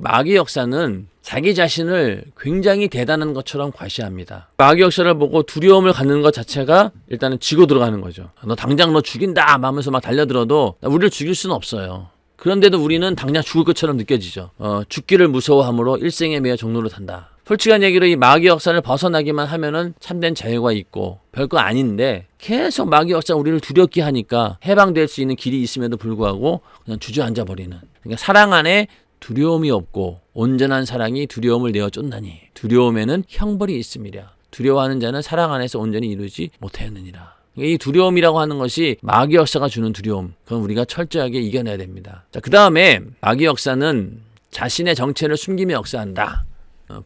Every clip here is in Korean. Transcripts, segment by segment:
마귀 역사는 자기 자신을 굉장히 대단한 것처럼 과시합니다. 마귀 역사를 보고 두려움을 갖는 것 자체가 일단은 쥐고 들어가는 거죠. 너 당장 너 죽인다 하면서 막 달려들어도 우리를 죽일 수는 없어요. 그런데도 우리는 당장 죽을 것처럼 느껴지죠. 죽기를 무서워함으로 일생에 매여 종로를 탄다. 솔직한 얘기로 이 마귀 역사를 벗어나기만 하면은 참된 자유가 있고 별거 아닌데 계속 마귀 역사가 우리를 두렵게 하니까 해방될 수 있는 길이 있음에도 불구하고 그냥 주저앉아 버리는. 그러니까 사랑 안에 두려움이 없고 온전한 사랑이 두려움을 내어 쫓나니 두려움에는 형벌이 있음이랴. 두려워하는 자는 사랑 안에서 온전히 이루지 못하였느니라. 이 두려움이라고 하는 것이 마귀 역사가 주는 두려움. 그건 우리가 철저하게 이겨내야 됩니다. 자, 그 다음에 마귀 역사는 자신의 정체를 숨기며 역사한다.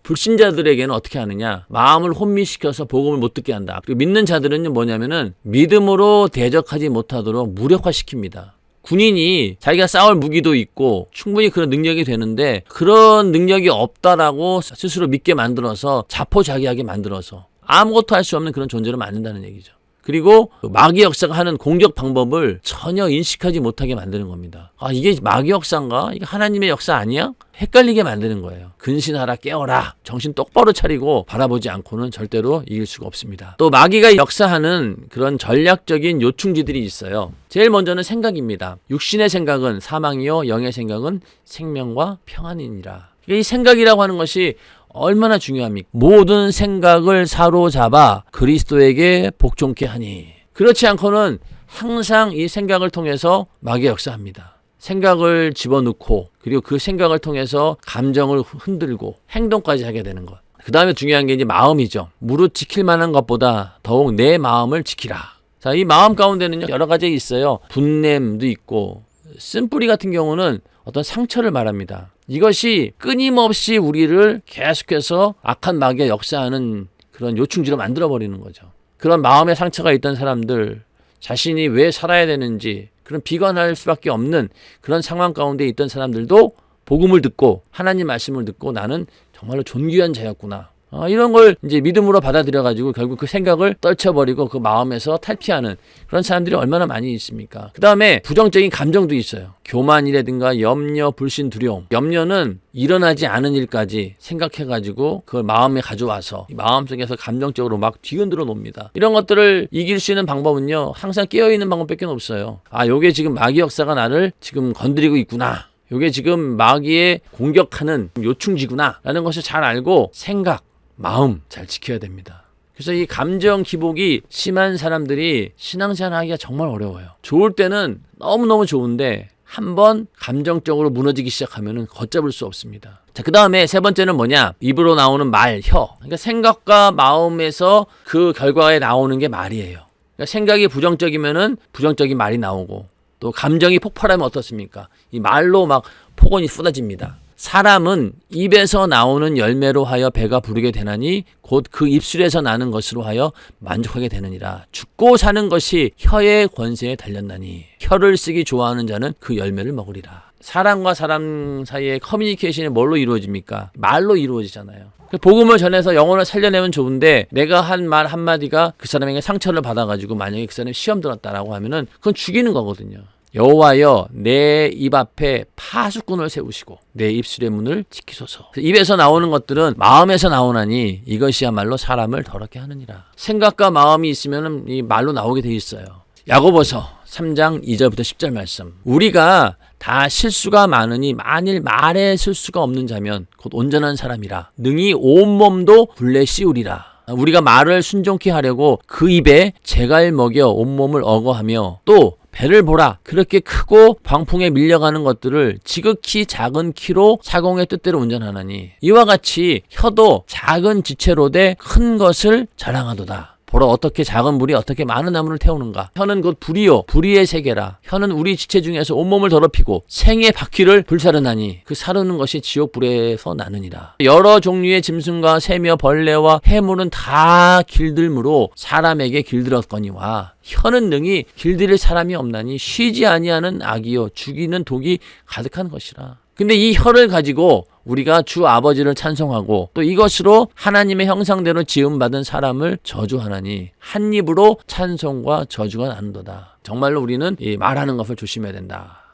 불신자들에게는 어떻게 하느냐? 마음을 혼미시켜서 복음을 못 듣게 한다. 그리고 믿는 자들은 뭐냐면은 믿음으로 대적하지 못하도록 무력화시킵니다. 군인이 자기가 싸울 무기도 있고 충분히 그런 능력이 되는데 그런 능력이 없다라고 스스로 믿게 만들어서 자포자기하게 만들어서 아무것도 할 수 없는 그런 존재로 만든다는 얘기죠. 그리고 마귀 역사가 하는 공격 방법을 전혀 인식하지 못하게 만드는 겁니다. 아, 이게 마귀 역사인가? 이게 하나님의 역사 아니야? 헷갈리게 만드는 거예요. 근신하라, 깨어라. 정신 똑바로 차리고 바라보지 않고는 절대로 이길 수가 없습니다. 또 마귀가 역사하는 그런 전략적인 요충지들이 있어요. 제일 먼저는 생각입니다. 육신의 생각은 사망이요 영의 생각은 생명과 평안이니라. 이 생각이라고 하는 것이 얼마나 중요합니까? 모든 생각을 사로잡아 그리스도에게 복종케 하니. 그렇지 않고는 항상 이 생각을 통해서 마귀가 역사합니다. 생각을 집어넣고 그리고 그 생각을 통해서 감정을 흔들고 행동까지 하게 되는 것. 그 다음에 중요한 게 이제 마음이죠. 무릇 지킬 만한 것보다 더욱 내 마음을 지키라. 자, 이 마음 가운데는요 여러 가지 있어요. 분냄도 있고 쓴뿌리 같은 경우는 어떤 상처를 말합니다. 이것이 끊임없이 우리를 계속해서 악한 마귀가 역사하는 그런 요충지로 만들어버리는 거죠. 그런 마음의 상처가 있던 사람들, 자신이 왜 살아야 되는지 그런 비관할 수밖에 없는 그런 상황 가운데 있던 사람들도 복음을 듣고 하나님 말씀을 듣고 나는 정말로 존귀한 자였구나. 이런 걸 이제 믿음으로 받아들여가지고 결국 그 생각을 떨쳐버리고 그 마음에서 탈피하는 그런 사람들이 얼마나 많이 있습니까? 그 다음에 부정적인 감정도 있어요. 교만이라든가 염려, 불신, 두려움. 염려는 일어나지 않은 일까지 생각해가지고 그걸 마음에 가져와서 마음속에서 감정적으로 막 뒤흔들어 놓습니다. 이런 것들을 이길 수 있는 방법은요 항상 깨어있는 방법밖에 없어요. 아, 요게 지금 마귀 역사가 나를 지금 건드리고 있구나. 요게 지금 마귀의 공격하는 요충지구나 라는 것을 잘 알고 생각, 마음 잘 지켜야 됩니다. 그래서 이 감정 기복이 심한 사람들이 신앙생활 하기가 정말 어려워요. 좋을 때는 너무너무 좋은데 한번 감정적으로 무너지기 시작하면 걷잡을 수 없습니다. 자, 그 다음에 세 번째는 뭐냐? 입으로 나오는 말, 혀. 그러니까 생각과 마음에서 그 결과에 나오는 게 말이에요. 그러니까 생각이 부정적이면은 부정적인 말이 나오고 또 감정이 폭발하면 어떻습니까? 이 말로 막 폭언이 쏟아집니다. 사람은 입에서 나오는 열매로 하여 배가 부르게 되나니 곧 그 입술에서 나는 것으로 하여 만족하게 되느니라. 죽고 사는 것이 혀의 권세에 달렸나니 혀를 쓰기 좋아하는 자는 그 열매를 먹으리라. 사람과 사람 사이의 커뮤니케이션이 뭘로 이루어집니까? 말로 이루어지잖아요. 복음을 전해서 영혼을 살려내면 좋은데 내가 한 말 한마디가 그 사람에게 상처를 받아가지고 만약에 그 사람이 시험 들었다라고 하면은 그건 죽이는 거거든요. 여호와여 내 입 앞에 파수꾼을 세우시고 내 입술의 문을 지키소서. 입에서 나오는 것들은 마음에서 나오나니 이것이야말로 사람을 더럽게 하느니라. 생각과 마음이 있으면 이 말로 나오게 돼 있어요. 야고보서 3장 2절부터 10절 말씀. 우리가 다 실수가 많으니 만일 말에 실수가 없는 자면 곧 온전한 사람이라 능히 온몸도 굴레 씌우리라. 우리가 말을 순종케 하려고 그 입에 재갈 먹여 온몸을 억어하며 또 배를 보라. 그렇게 크고 광풍에 밀려가는 것들을 지극히 작은 키로 사공의 뜻대로 운전하나니 이와 같이 혀도 작은 지체로되 큰 것을 자랑하도다. 보라 어떻게 작은 불이 어떻게 많은 나무를 태우는가. 혀는 곧 불이요 불의의 세계라. 혀는 우리 지체 중에서 온몸을 더럽히고 생의 바퀴를 불사르나니 그 사르는 것이 지옥불에서 나느니라. 여러 종류의 짐승과 새며 벌레와 해물은 다 길들므로 사람에게 길들었거니와 혀는 능히 길들일 사람이 없나니 쉬지 아니하는 악이요 죽이는 독이 가득한 것이라. 근데 이 혀를 가지고 우리가 주 아버지를 찬송하고 또 이것으로 하나님의 형상대로 지음받은 사람을 저주하나니 한 입으로 찬송과 저주가 나는도다. 정말로 우리는 이 말하는 것을 조심해야 된다.